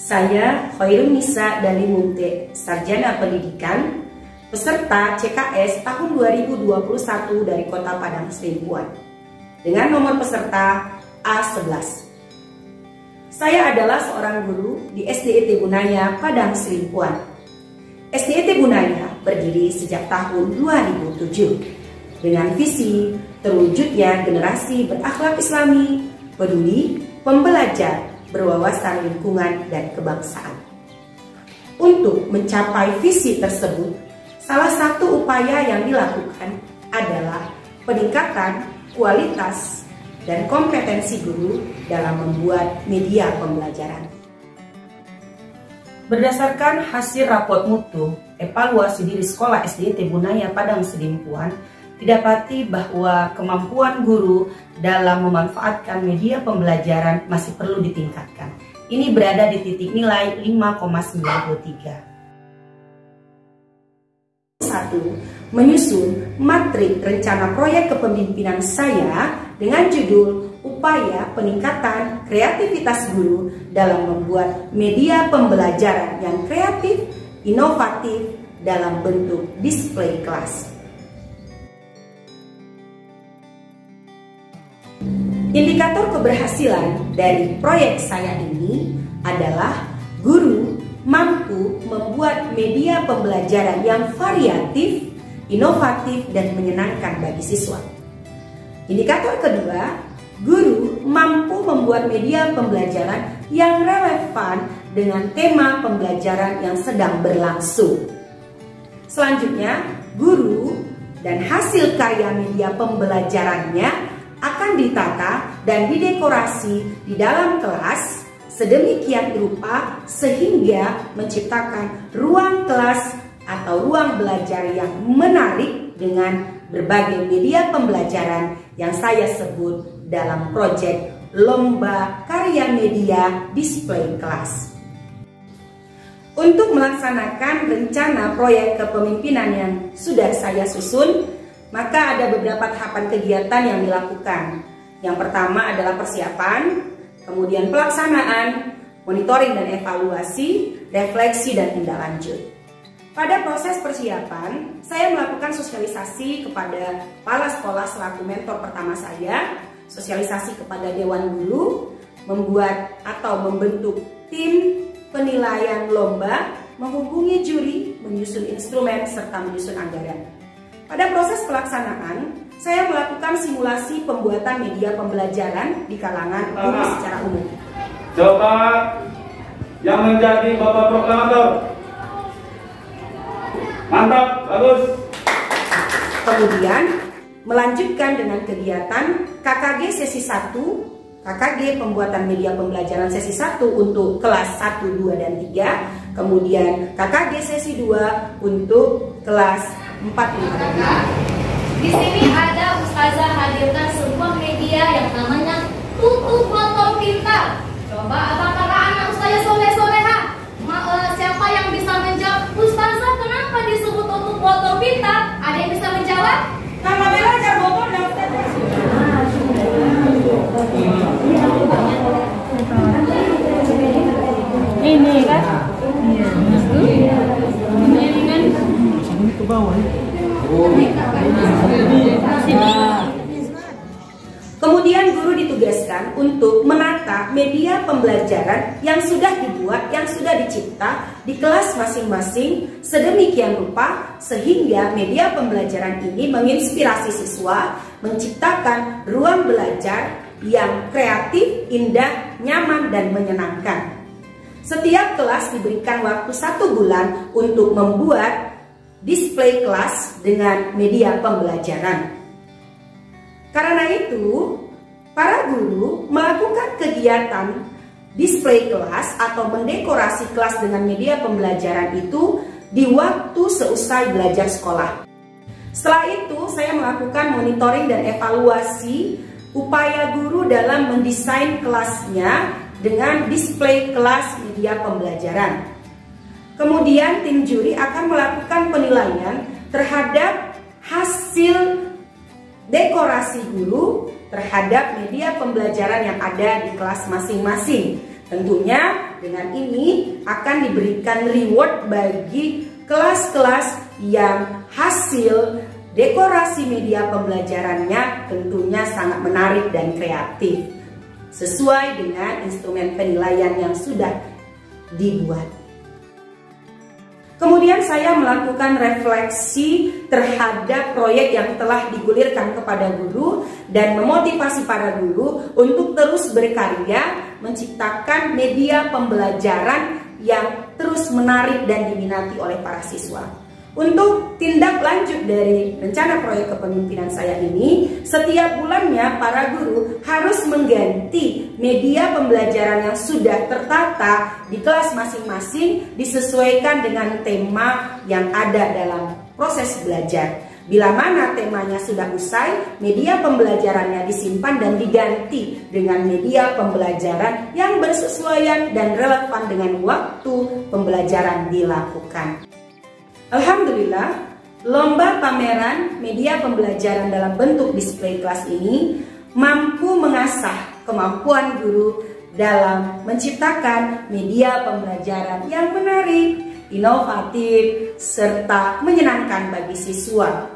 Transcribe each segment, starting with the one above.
Saya Khairun Nisa Dali Munte, Sarjana Pendidikan, peserta CKS tahun 2021 dari Kota Padang Selimpuan, dengan nomor peserta A11. Saya adalah seorang guru di SDIT Bunaya Padang Selimpuan. SDIT Bunaya berdiri sejak tahun 2007 dengan visi terwujudnya generasi berakhlak Islami, peduli, pembelajar, berwawasan lingkungan dan kebangsaan. Untuk mencapai visi tersebut, salah satu upaya yang dilakukan adalah peningkatan kualitas dan kompetensi guru dalam membuat media pembelajaran. Berdasarkan hasil raport mutu evaluasi diri sekolah SDIT Bunaya Padang Selimpuan, didapati bahwa kemampuan guru dalam memanfaatkan media pembelajaran masih perlu ditingkatkan. Ini berada di titik nilai 5,93. 1. Menyusun matrik rencana proyek kepemimpinan saya dengan judul Upaya Peningkatan Kreativitas Guru dalam Membuat Media Pembelajaran yang Kreatif, Inovatif dalam bentuk display kelas. Indikator keberhasilan dari proyek saya ini adalah guru mampu membuat media pembelajaran yang variatif, inovatif, dan menyenangkan bagi siswa. Indikator kedua, guru mampu membuat media pembelajaran yang relevan dengan tema pembelajaran yang sedang berlangsung. Selanjutnya, guru dan hasil karya media pembelajarannya akan ditata dan didekorasi di dalam kelas sedemikian rupa sehingga menciptakan ruang kelas atau ruang belajar yang menarik dengan berbagai media pembelajaran yang saya sebut dalam proyek Lomba Karya Media Display Kelas. Untuk melaksanakan rencana proyek kepemimpinan yang sudah saya susun, maka ada beberapa tahapan kegiatan yang dilakukan. Yang pertama adalah persiapan, kemudian pelaksanaan, monitoring dan evaluasi, refleksi dan tindak lanjut. Pada proses persiapan, saya melakukan sosialisasi kepada kepala sekolah selaku mentor pertama saya, sosialisasi kepada dewan guru, membuat atau membentuk tim penilaian lomba, menghubungi juri, menyusun instrumen, serta menyusun anggaran. Pada proses pelaksanaan, saya melakukan simulasi pembuatan media pembelajaran di kalangan guru secara umum. Coba yang menjadi Bapak Proklamator. Mantap, bagus. Kemudian melanjutkan dengan kegiatan KKG sesi 1, KKG pembuatan media pembelajaran sesi 1 untuk kelas 1, 2, dan 3. Kemudian KKG sesi 2 untuk kelas 4, 5. Di sini ada Ustazah hadirkan sebuah media yang namanya tutup botol pintar. Coba apakah anak Ustazah soleh-soleha? Siapa yang bisa menjawab? Ustazah, kenapa disebut tutup botol pintar? Ada yang bisa menjawab? Nama belajar botol dan ini kan? Iya. Ini kan? Ke bawah. Kemudian guru ditugaskan untuk menata media pembelajaran yang sudah dibuat, yang sudah dicipta di kelas masing-masing sedemikian rupa sehingga media pembelajaran ini menginspirasi siswa menciptakan ruang belajar yang kreatif, indah, nyaman, dan menyenangkan. Setiap kelas diberikan waktu 1 bulan untuk membuat display kelas dengan media pembelajaran. Karena itu, para guru melakukan kegiatan display kelas atau mendekorasi kelas dengan media pembelajaran itu di waktu seusai belajar sekolah. Setelah itu, saya melakukan monitoring dan evaluasi upaya guru dalam mendesain kelasnya dengan display kelas media pembelajaran. Kemudian tim juri akan melakukan penilaian terhadap hasil dekorasi guru terhadap media pembelajaran yang ada di kelas masing-masing. Tentunya dengan ini akan diberikan reward bagi kelas-kelas yang hasil dekorasi media pembelajarannya tentunya sangat menarik dan kreatif sesuai dengan instrumen penilaian yang sudah dibuat. Kemudian saya melakukan refleksi terhadap proyek yang telah digulirkan kepada guru dan memotivasi para guru untuk terus berkarya menciptakan media pembelajaran yang terus menarik dan diminati oleh para siswa. Untuk tindak lanjut dari rencana proyek kepemimpinan saya ini, setiap bulannya para guru harus mengganti media pembelajaran yang sudah tertata di kelas masing-masing disesuaikan dengan tema yang ada dalam proses belajar. Bila mana temanya sudah usai, media pembelajarannya disimpan dan diganti dengan media pembelajaran yang bersesuaian dan relevan dengan waktu pembelajaran dilakukan. Alhamdulillah, lomba pameran media pembelajaran dalam bentuk display kelas ini mampu mengasah kemampuan guru dalam menciptakan media pembelajaran yang menarik, inovatif, serta menyenangkan bagi siswa.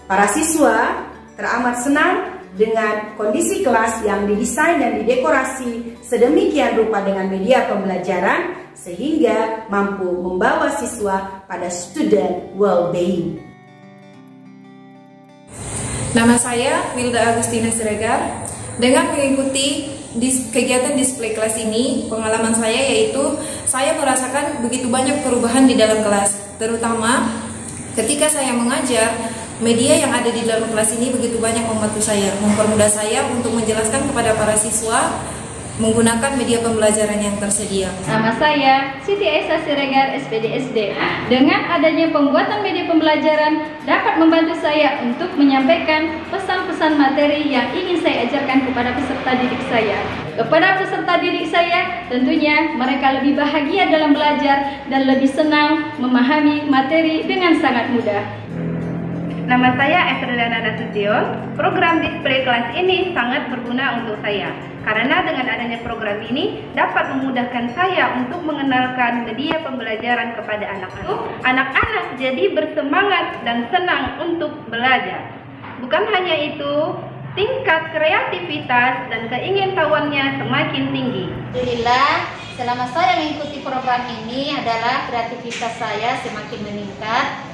Para siswa teramat senang dengan kondisi kelas yang didesain dan didekorasi sedemikian rupa dengan media pembelajaran sehingga mampu membawa siswa pada student well-being. Nama saya Wilda Agustina Siregar. Dengan mengikuti kegiatan display kelas ini, pengalaman saya yaitu saya merasakan begitu banyak perubahan di dalam kelas, terutama ketika saya mengajar. Media yang ada di dalam kelas ini begitu banyak membantu saya, mempermudah saya untuk menjelaskan kepada para siswa menggunakan media pembelajaran yang tersedia. Nama saya Siti Aisyah Siregar, SPD-SD. Dengan adanya pembuatan media pembelajaran dapat membantu saya untuk menyampaikan pesan-pesan materi yang ingin saya ajarkan kepada peserta didik saya. Kepada peserta didik saya, tentunya mereka lebih bahagia dalam belajar dan lebih senang memahami materi dengan sangat mudah. Nama saya Estreliana Nasution. Program display kelas ini sangat berguna untuk saya karena dengan adanya program ini dapat memudahkan saya untuk mengenalkan media pembelajaran kepada anak-anak. Anak-anak jadi bersemangat dan senang untuk belajar. Bukan hanya itu, tingkat kreativitas dan keingintahuannya semakin tinggi. Alhamdulillah, selama saya mengikuti program ini adalah kreativitas saya semakin meningkat.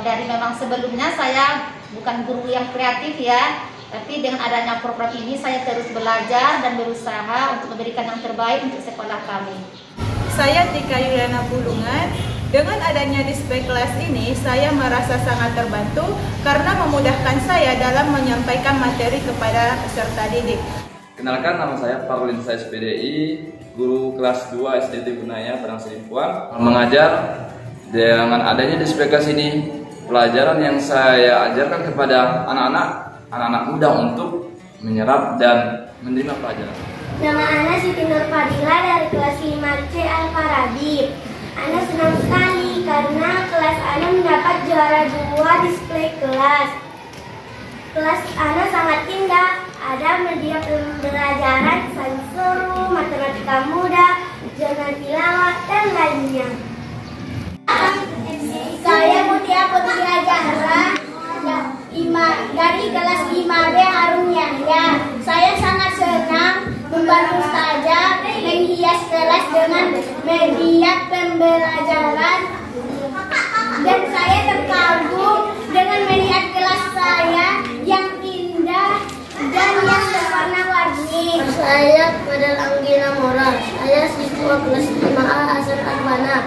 Dari memang sebelumnya saya bukan guru yang kreatif ya, tapi dengan adanya program ini saya terus belajar dan berusaha untuk memberikan yang terbaik untuk sekolah kami. Saya Tika Yuliana Bulungan. Dengan adanya display kelas ini, saya merasa sangat terbantu karena memudahkan saya dalam menyampaikan materi kepada peserta didik. Kenalkan, nama saya Paulin, saya SPDI, guru kelas 2 SD Gunaya Padang Selimpuan. Mengajar dengan adanya display kelas ini, pelajaran yang saya ajarkan kepada anak-anak muda untuk menyerap dan menerima pelajaran. Nama Ana Siti Nur Fadila dari kelas 5C Al-Farabi. Ana senang sekali karena kelas Ana mendapat juara 2 display kelas. Kelas Ana sangat indah, ada media pembelajaran, sains seru, matematika mudah, jurnal tilawah, dan lainnya. Saya Mutia Putri Zahra dari kelas 5B Harun Yahya. Saya sangat senang membantu Ustazah menghias kelas dengan media pembelajaran dan saya terkagum dengan media kelas saya yang indah dan yang berwarna-warni. Saya Fadal Anggina Mora. Saya siswa kelas 5A Hasan Arbana.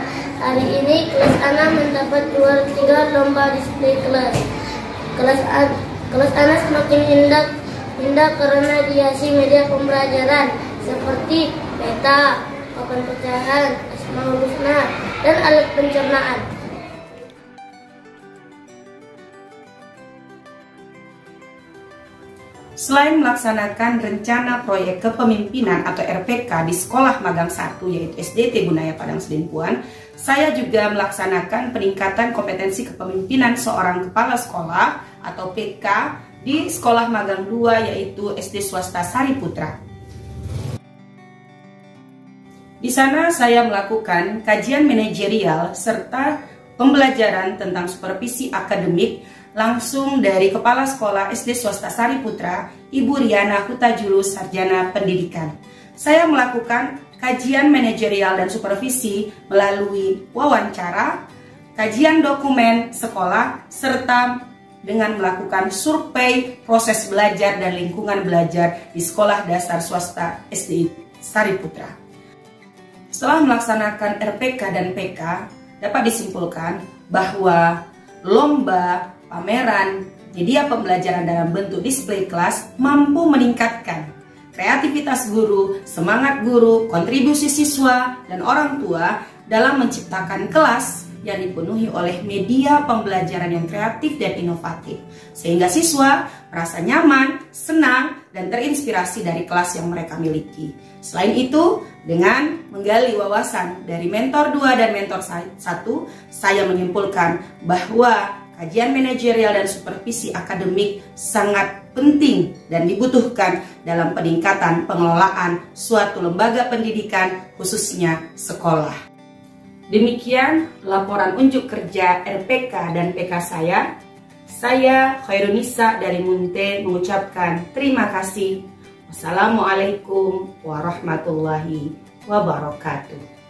Hari ini kelas Ana mendapat juara 3 lomba display kelas. Kelas Ana semakin indah karena dihiasi media pembelajaran seperti peta, papan pecahan, Asmaul Husna, dan alat pencernaan. Selain melaksanakan rencana proyek kepemimpinan atau RPK di Sekolah Magang 1 yaitu SDT Gunaya Padang Selimpuan, saya juga melaksanakan peningkatan kompetensi kepemimpinan seorang kepala sekolah atau PK di Sekolah Magang 2 yaitu SD Swasta Sari Putra. Di sana saya melakukan kajian manajerial serta pembelajaran tentang supervisi akademik langsung dari Kepala Sekolah SD Swasta Sariputra, Ibu Riana Hutajulu, Sarjana Pendidikan. Saya melakukan kajian manajerial dan supervisi melalui wawancara, kajian dokumen sekolah, serta dengan melakukan survei proses belajar dan lingkungan belajar di Sekolah Dasar Swasta SD Sariputra. Setelah melaksanakan RPK dan PK, dapat disimpulkan bahwa lomba, pameran, media pembelajaran dalam bentuk display kelas mampu meningkatkan kreativitas guru, semangat guru, kontribusi siswa, dan orang tua dalam menciptakan kelas yang dipenuhi oleh media pembelajaran yang kreatif dan inovatif, sehingga siswa merasa nyaman, senang, dan terinspirasi dari kelas yang mereka miliki. Selain itu, dengan menggali wawasan dari mentor 2 dan mentor 1, saya menyimpulkan bahwa kajian manajerial dan supervisi akademik sangat penting dan dibutuhkan dalam peningkatan pengelolaan suatu lembaga pendidikan, khususnya sekolah. Demikian laporan unjuk kerja RPK dan PK saya. Saya Khairunisa dari Munte mengucapkan terima kasih. Wassalamualaikum warahmatullahi wabarakatuh.